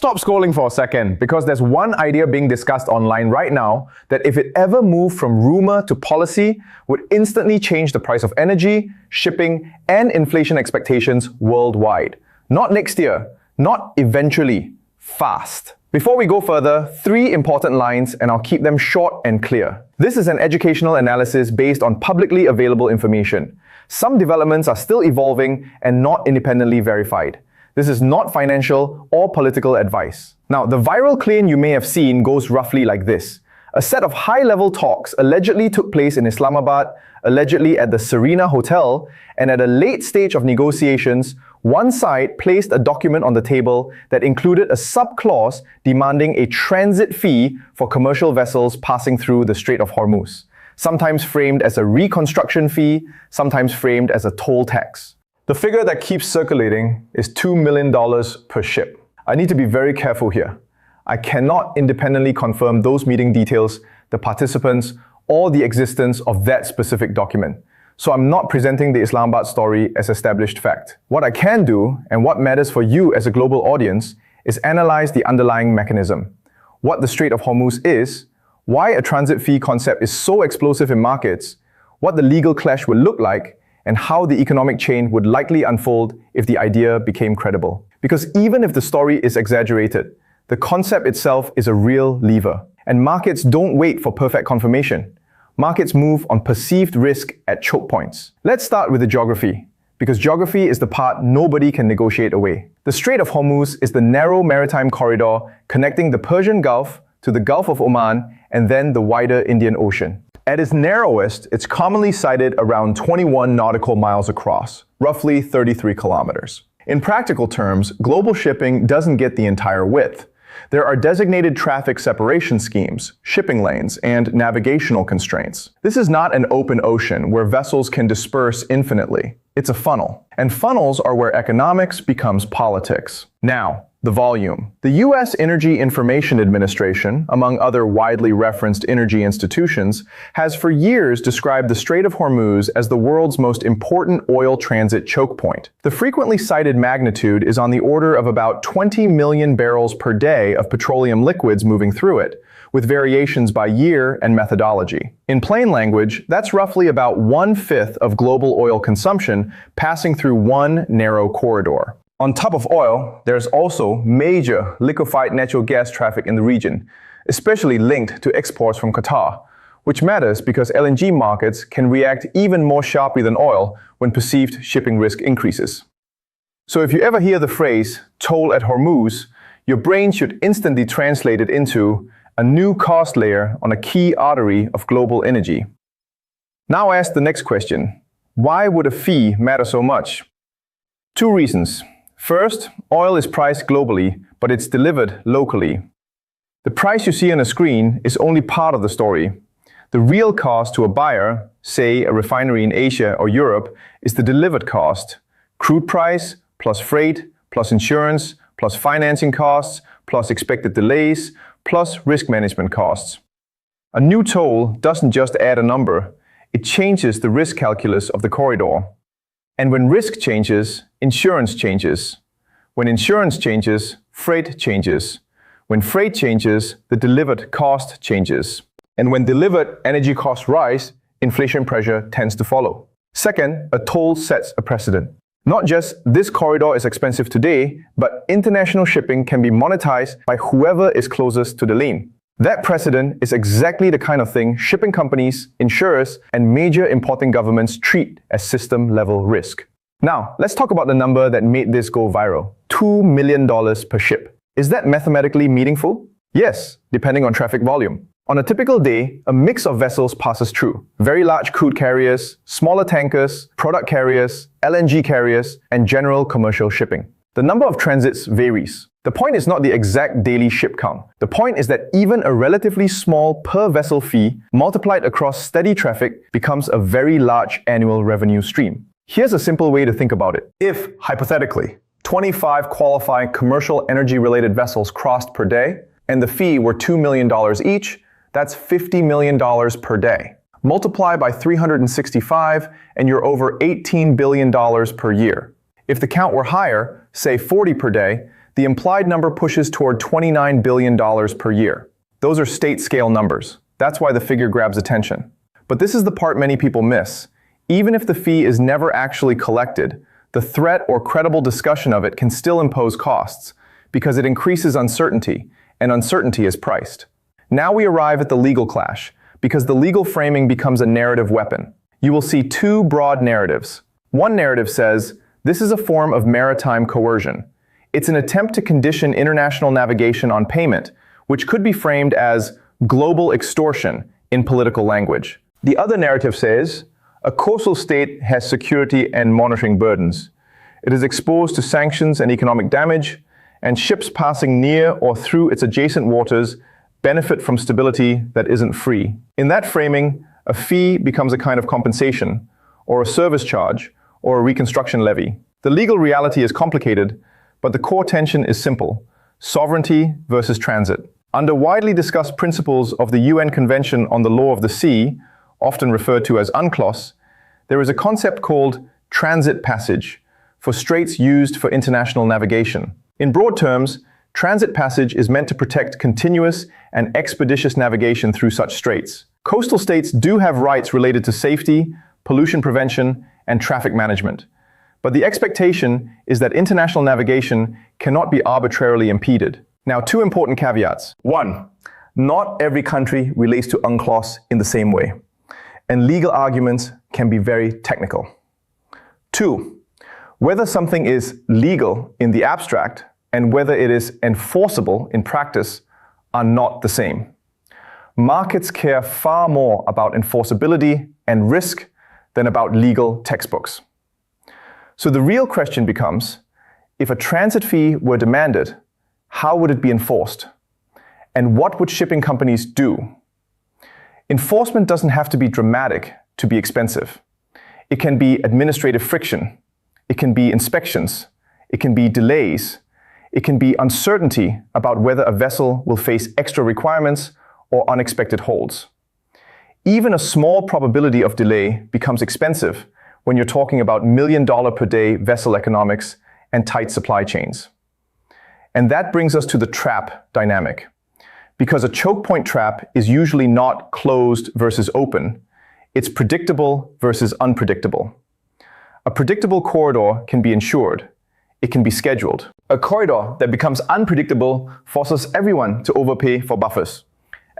stop scrolling for a second, because there's one idea being discussed online right now that if it ever moved from rumor to policy, would instantly change the price of energy, shipping, and inflation expectations worldwide. Not next year, not eventually, fast. Before we go further, 3 important lines, and I'll keep them short and clear. This is an educational analysis based on publicly available information. Some developments are still evolving and not independently verified. This is not financial or political advice. Now, the viral claim you may have seen goes roughly like this. A set of high-level talks allegedly took place in Islamabad, allegedly at the Serena Hotel, and at a late stage of negotiations, one side placed a document on the table that included a sub-clause demanding a transit fee for commercial vessels passing through the Strait of Hormuz, sometimes framed as a reconstruction fee, sometimes framed as a toll tax. The figure that keeps circulating is $2 million per ship. I need to be very careful here. I cannot independently confirm those meeting details, the participants, or the existence of that specific document. So I'm not presenting the Islamabad story as established fact. What I can do, and what matters for you as a global audience, is analyze the underlying mechanism. What the Strait of Hormuz is, why a transit fee concept is so explosive in markets, what the legal clash will look like, and how the economic chain would likely unfold if the idea became credible. Because even if the story is exaggerated, the concept itself is a real lever. And markets don't wait for perfect confirmation. Markets move on perceived risk at choke points. Let's start with the geography, because geography is the part nobody can negotiate away. The Strait of Hormuz is the narrow maritime corridor connecting the Persian Gulf to the Gulf of Oman and then the wider Indian Ocean. At its narrowest, it's commonly sighted around 21 nautical miles across, roughly 33 kilometers. In practical terms, global shipping doesn't get the entire width. There are designated traffic separation schemes, shipping lanes, and navigational constraints. This is not an open ocean where vessels can disperse infinitely. It's a funnel. And funnels are where economics becomes politics. Now, the volume. The U.S. Energy Information Administration, among other widely referenced energy institutions, has for years described the Strait of Hormuz as the world's most important oil transit choke point. The frequently cited magnitude is on the order of about 20 million barrels per day of petroleum liquids moving through it, with variations by year and methodology. In plain language, that's roughly about 1/5 of global oil consumption passing through one narrow corridor. On top of oil, there's also major liquefied natural gas traffic in the region, especially linked to exports from Qatar, which matters because LNG markets can react even more sharply than oil when perceived shipping risk increases. So if you ever hear the phrase, toll at Hormuz, your brain should instantly translate it into a new cost layer on a key artery of global energy. Now ask the next question. Why would a fee matter so much? 2 reasons. First, oil is priced globally, but it's delivered locally. The price you see on a screen is only part of the story. The real cost to a buyer, say a refinery in Asia or Europe, is the delivered cost. Crude price, plus freight, plus insurance, plus financing costs, plus expected delays, plus risk management costs. A new toll doesn't just add a number, it changes the risk calculus of the corridor. And when risk changes, insurance changes. When insurance changes, freight changes. When freight changes, the delivered cost changes. And when delivered energy costs rise, inflation pressure tends to follow. Second, a toll sets a precedent. Not just this corridor is expensive today, but international shipping can be monetized by whoever is closest to the lane. That precedent is exactly the kind of thing shipping companies, insurers, and major importing governments treat as system-level risk. Now, let's talk about the number that made this go viral. $2 million per ship. Is that mathematically meaningful? Yes, depending on traffic volume. On a typical day, a mix of vessels passes through. Very large crude carriers, smaller tankers, product carriers, LNG carriers, and general commercial shipping. The number of transits varies. The point is not the exact daily ship count. The point is that even a relatively small per-vessel fee multiplied across steady traffic becomes a very large annual revenue stream. Here's a simple way to think about it. If, hypothetically, 25 qualifying commercial energy-related vessels crossed per day, and the fee were $2 million each, that's $50 million per day. Multiply by 365, and you're over $18 billion per year. If the count were higher, say 40 per day, the implied number pushes toward $29 billion per year. Those are state-scale numbers. That's why the figure grabs attention. But this is the part many people miss. Even if the fee is never actually collected, the threat or credible discussion of it can still impose costs, because it increases uncertainty, and uncertainty is priced. Now we arrive at the legal clash, because the legal framing becomes a narrative weapon. You will see two broad narratives. One narrative says, this is a form of maritime coercion. It's an attempt to condition international navigation on payment, which could be framed as global extortion in political language. The other narrative says, a coastal state has security and monitoring burdens. It is exposed to sanctions and economic damage, and ships passing near or through its adjacent waters benefit from stability that isn't free. In that framing, a fee becomes a kind of compensation, or a service charge, or a reconstruction levy. The legal reality is complicated, but the core tension is simple: sovereignty versus transit. Under widely discussed principles of the UN Convention on the Law of the Sea, often referred to as UNCLOS, there is a concept called transit passage for straits used for international navigation. In broad terms, transit passage is meant to protect continuous and expeditious navigation through such straits. Coastal states do have rights related to safety, pollution prevention, and traffic management. But the expectation is that international navigation cannot be arbitrarily impeded. Now, two important caveats. One, not every country relates to UNCLOS in the same way, and legal arguments can be very technical. Two, whether something is legal in the abstract and whether it is enforceable in practice are not the same. Markets care far more about enforceability and risk than about legal textbooks. So the real question becomes, if a transit fee were demanded, how would it be enforced? And what would shipping companies do? Enforcement doesn't have to be dramatic to be expensive. It can be administrative friction. It can be inspections. It can be delays. It can be uncertainty about whether a vessel will face extra requirements or unexpected holds. Even a small probability of delay becomes expensive when you're talking about million-dollar per day vessel economics and tight supply chains. And that brings us to the trap dynamic. Because a choke point trap is usually not closed versus open, it's predictable versus unpredictable. A predictable corridor can be insured. It can be scheduled. A corridor that becomes unpredictable forces everyone to overpay for buffers.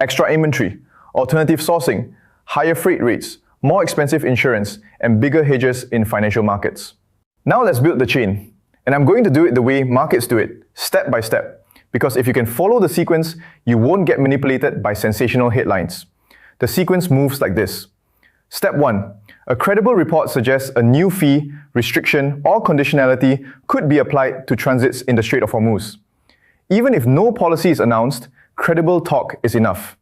Extra inventory, alternative sourcing, higher freight rates, more expensive insurance, and bigger hedges in financial markets. Now let's build the chain. And I'm going to do it the way markets do it, step by step. Because if you can follow the sequence, you won't get manipulated by sensational headlines. The sequence moves like this. Step 1. A credible report suggests a new fee, restriction, or conditionality could be applied to transits in the Strait of Hormuz. Even if no policy is announced, credible talk is enough.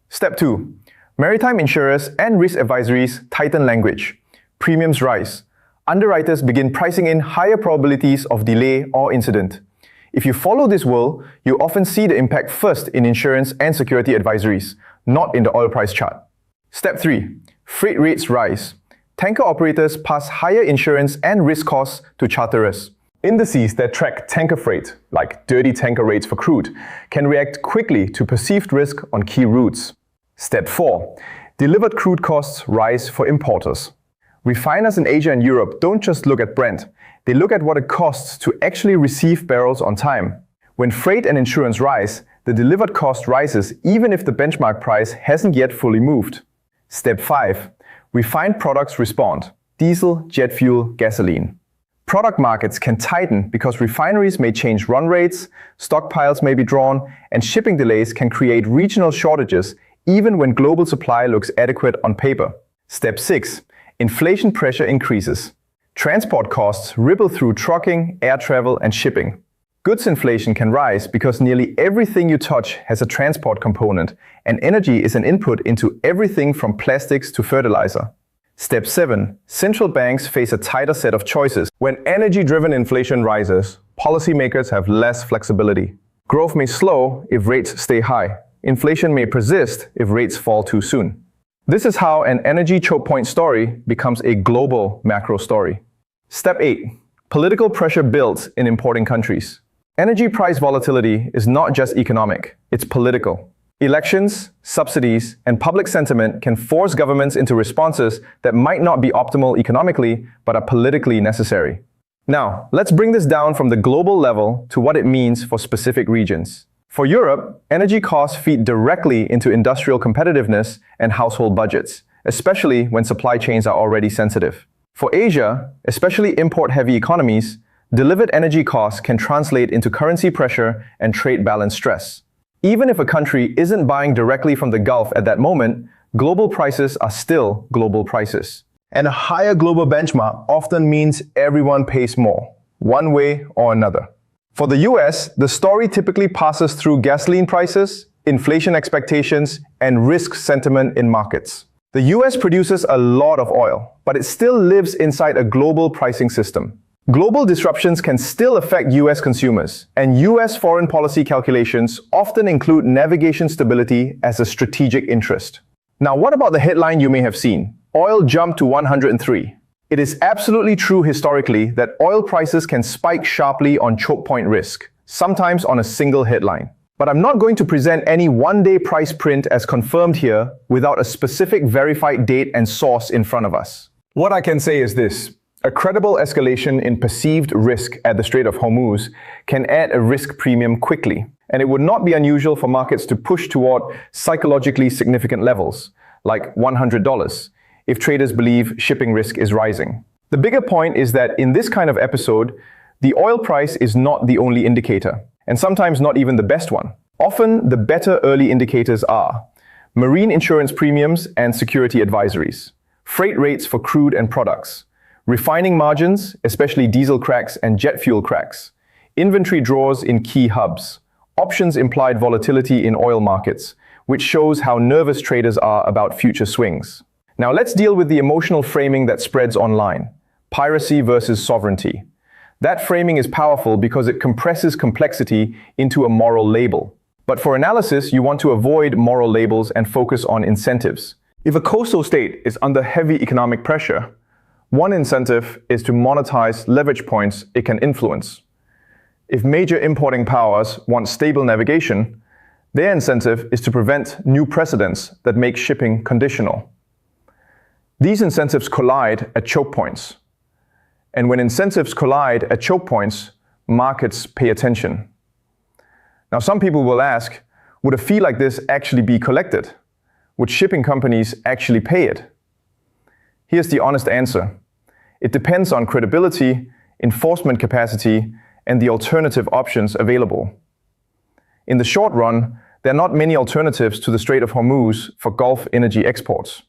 Step 2. Maritime insurers and risk advisories tighten language. Premiums rise. Underwriters begin pricing in higher probabilities of delay or incident. If you follow this world, you often see the impact first in insurance and security advisories, not in the oil price chart. Step 3. Freight rates rise. Tanker operators pass higher insurance and risk costs to charterers. Indices that track tanker freight, like dirty tanker rates for crude, can react quickly to perceived risk on key routes. Step 4. Delivered crude costs rise for importers. Refiners in Asia and Europe don't just look at Brent, they look at what it costs to actually receive barrels on time. When freight and insurance rise, the delivered cost rises even if the benchmark price hasn't yet fully moved. Step 5. Refined products respond. Diesel, jet fuel, gasoline. Product markets can tighten because refineries may change run rates, stockpiles may be drawn, and shipping delays can create regional shortages even when global supply looks adequate on paper. Step 6. Inflation pressure increases. Transport costs ripple through trucking, air travel, and shipping. Goods inflation can rise because nearly everything you touch has a transport component, and energy is an input into everything from plastics to fertilizer. Step 7. Central banks face a tighter set of choices. When energy-driven inflation rises, policymakers have less flexibility. Growth may slow if rates stay high. Inflation may persist if rates fall too soon. This is how an energy choke point story becomes a global macro story. Step 8. Political pressure builds in importing countries. Energy price volatility is not just economic, it's political. Elections, subsidies, and public sentiment can force governments into responses that might not be optimal economically, but are politically necessary. Now, let's bring this down from the global level to what it means for specific regions. For Europe, energy costs feed directly into industrial competitiveness and household budgets, especially when supply chains are already sensitive. For Asia, especially import-heavy economies, delivered energy costs can translate into currency pressure and trade balance stress. Even if a country isn't buying directly from the Gulf at that moment, global prices are still global prices. And a higher global benchmark often means everyone pays more, one way or another. For the US, the story typically passes through gasoline prices, inflation expectations, and risk sentiment in markets. The US produces a lot of oil, but it still lives inside a global pricing system. Global disruptions can still affect US consumers, and US foreign policy calculations often include navigation stability as a strategic interest. Now, what about the headline you may have seen? Oil jumped to 103. It is absolutely true historically that oil prices can spike sharply on choke point risk, sometimes on a single headline. But I'm not going to present any one-day price print as confirmed here without a specific verified date and source in front of us. What I can say is this: a credible escalation in perceived risk at the Strait of Hormuz can add a risk premium quickly, and it would not be unusual for markets to push toward psychologically significant levels, like $100, if traders believe shipping risk is rising. The bigger point is that in this kind of episode, the oil price is not the only indicator, and sometimes not even the best one. Often, the better early indicators are marine insurance premiums and security advisories, freight rates for crude and products, refining margins, especially diesel cracks and jet fuel cracks, inventory draws in key hubs, options implied volatility in oil markets, which shows how nervous traders are about future swings. Now let's deal with the emotional framing that spreads online: piracy versus sovereignty. That framing is powerful because it compresses complexity into a moral label. But for analysis, you want to avoid moral labels and focus on incentives. If a coastal state is under heavy economic pressure, one incentive is to monetize leverage points it can influence. If major importing powers want stable navigation, their incentive is to prevent new precedents that make shipping conditional. These incentives collide at choke points. And when incentives collide at choke points, markets pay attention. Now, some people will ask, would a fee like this actually be collected? Would shipping companies actually pay it? Here's the honest answer. It depends on credibility, enforcement capacity, and the alternative options available. In the short run, there are not many alternatives to the Strait of Hormuz for Gulf energy exports.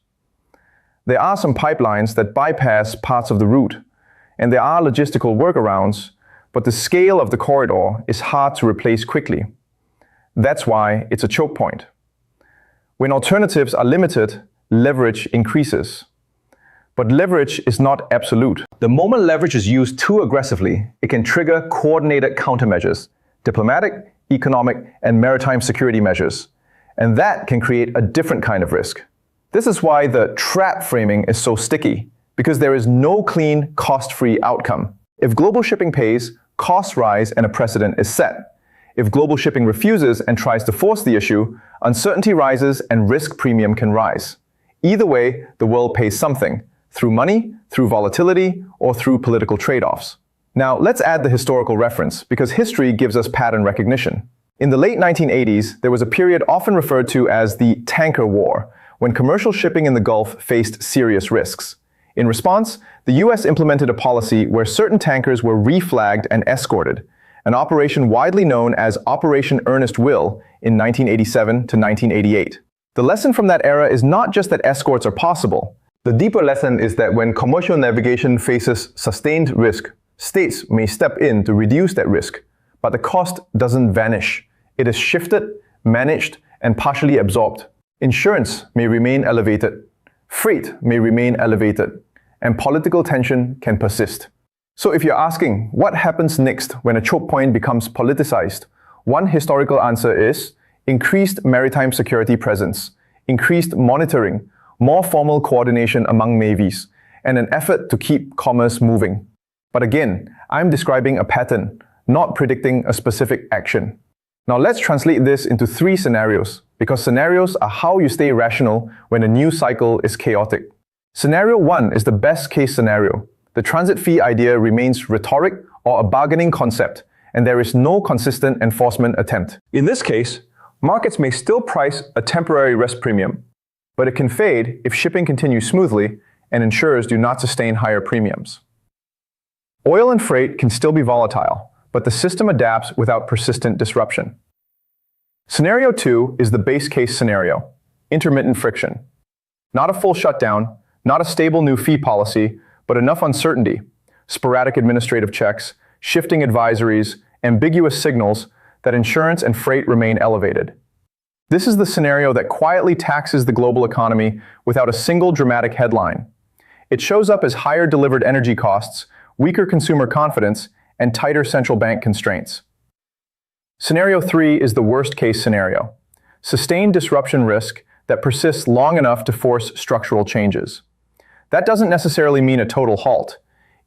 There are some pipelines that bypass parts of the route, and there are logistical workarounds, but the scale of the corridor is hard to replace quickly. That's why it's a choke point. When alternatives are limited, leverage increases. But leverage is not absolute. The moment leverage is used too aggressively, it can trigger coordinated countermeasures, diplomatic, economic, and maritime security measures. And that can create a different kind of risk. This is why the trap framing is so sticky, because there is no clean, cost-free outcome. If global shipping pays, costs rise and a precedent is set. If global shipping refuses and tries to force the issue, uncertainty rises and risk premium can rise. Either way, the world pays something, through money, through volatility, or through political trade-offs. Now, let's add the historical reference, because history gives us pattern recognition. In the late 1980s, there was a period often referred to as the tanker war, when commercial shipping in the Gulf faced serious risks. In response, the US implemented a policy where certain tankers were reflagged and escorted, an operation widely known as Operation Earnest Will in 1987 to 1988. The lesson from that era is not just that escorts are possible. The deeper lesson is that when commercial navigation faces sustained risk, states may step in to reduce that risk, but the cost doesn't vanish. It is shifted, managed, and partially absorbed. Insurance may remain elevated, freight may remain elevated, and political tension can persist. So if you're asking, what happens next when a choke point becomes politicized? One historical answer is increased maritime security presence, increased monitoring, more formal coordination among navies, and an effort to keep commerce moving. But again, I'm describing a pattern, not predicting a specific action. Now let's translate this into 3 scenarios, because scenarios are how you stay rational when a new cycle is chaotic. Scenario 1 is the best case scenario. The transit fee idea remains rhetoric or a bargaining concept, and there is no consistent enforcement attempt. In this case, markets may still price a temporary risk premium, but it can fade if shipping continues smoothly and insurers do not sustain higher premiums. Oil and freight can still be volatile, but the system adapts without persistent disruption. Scenario 2 is the base case scenario, intermittent friction. Not a full shutdown, not a stable new fee policy, but enough uncertainty, sporadic administrative checks, shifting advisories, ambiguous signals that insurance and freight remain elevated. This is the scenario that quietly taxes the global economy without a single dramatic headline. It shows up as higher delivered energy costs, weaker consumer confidence, and tighter central bank constraints. Scenario 3 is the worst-case scenario, sustained disruption risk that persists long enough to force structural changes. That doesn't necessarily mean a total halt.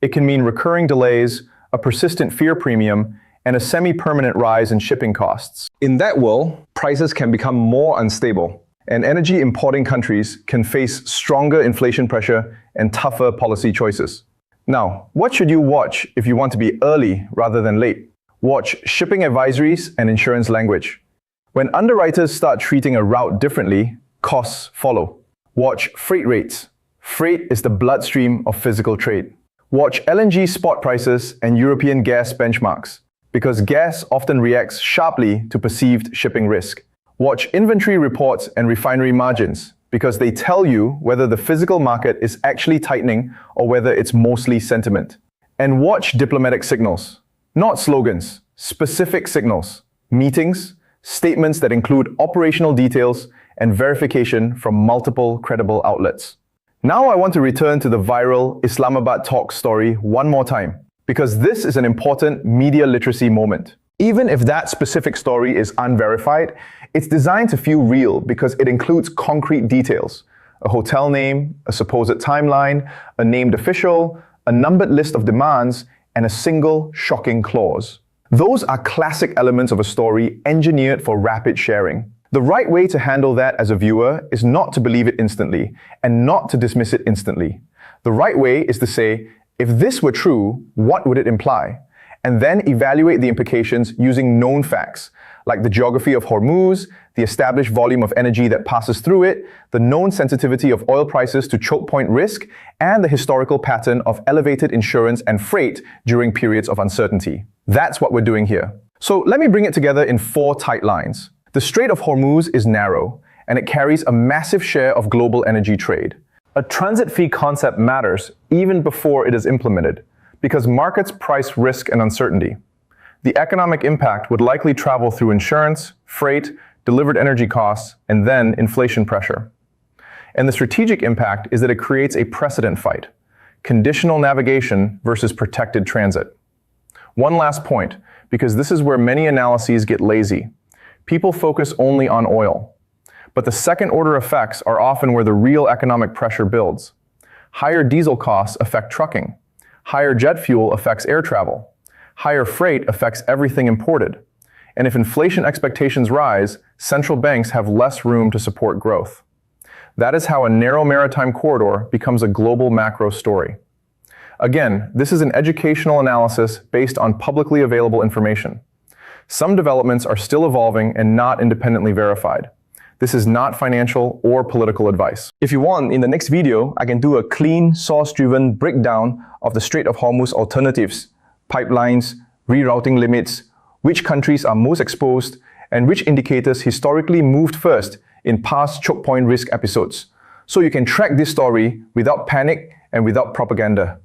It can mean recurring delays, a persistent fear premium, and a semi-permanent rise in shipping costs. In that world, prices can become more unstable, and energy importing countries can face stronger inflation pressure and tougher policy choices. Now, what should you watch if you want to be early rather than late? Watch shipping advisories and insurance language. When underwriters start treating a route differently, costs follow. Watch freight rates. Freight is the bloodstream of physical trade. Watch LNG spot prices and European gas benchmarks, because gas often reacts sharply to perceived shipping risk. Watch inventory reports and refinery margins, because they tell you whether the physical market is actually tightening or whether it's mostly sentiment. And watch diplomatic signals, not slogans, specific signals, meetings, statements that include operational details and verification from multiple credible outlets. Now I want to return to the viral Islamabad talk story one more time, because this is an important media literacy moment. Even if that specific story is unverified, it's designed to feel real because it includes concrete details: a hotel name, a supposed timeline, a named official, a numbered list of demands, and a single shocking clause. Those are classic elements of a story engineered for rapid sharing. The right way to handle that as a viewer is not to believe it instantly and not to dismiss it instantly. The right way is to say, if this were true, what would it imply? And then evaluate the implications using known facts, like the geography of Hormuz, the established volume of energy that passes through it, the known sensitivity of oil prices to choke point risk, and the historical pattern of elevated insurance and freight during periods of uncertainty. That's what we're doing here. So let me bring it together in 4 tight lines. The Strait of Hormuz is narrow, and it carries a massive share of global energy trade. A transit fee concept matters even before it is implemented, because markets price risk and uncertainty. The economic impact would likely travel through insurance, freight, delivered energy costs, and then inflation pressure. And the strategic impact is that it creates a precedent fight: conditional navigation versus protected transit. One last point, because this is where many analyses get lazy. People focus only on oil. But the second-order effects are often where the real economic pressure builds. Higher diesel costs affect trucking. Higher jet fuel affects air travel. Higher freight affects everything imported. And if inflation expectations rise, central banks have less room to support growth. That is how a narrow maritime corridor becomes a global macro story. Again, this is an educational analysis based on publicly available information. Some developments are still evolving and not independently verified. This is not financial or political advice. If you want, in the next video, I can do a clean, source-driven breakdown of the Strait of Hormuz alternatives, pipelines, rerouting limits, which countries are most exposed, and which indicators historically moved first in past choke point risk episodes, so you can track this story without panic and without propaganda.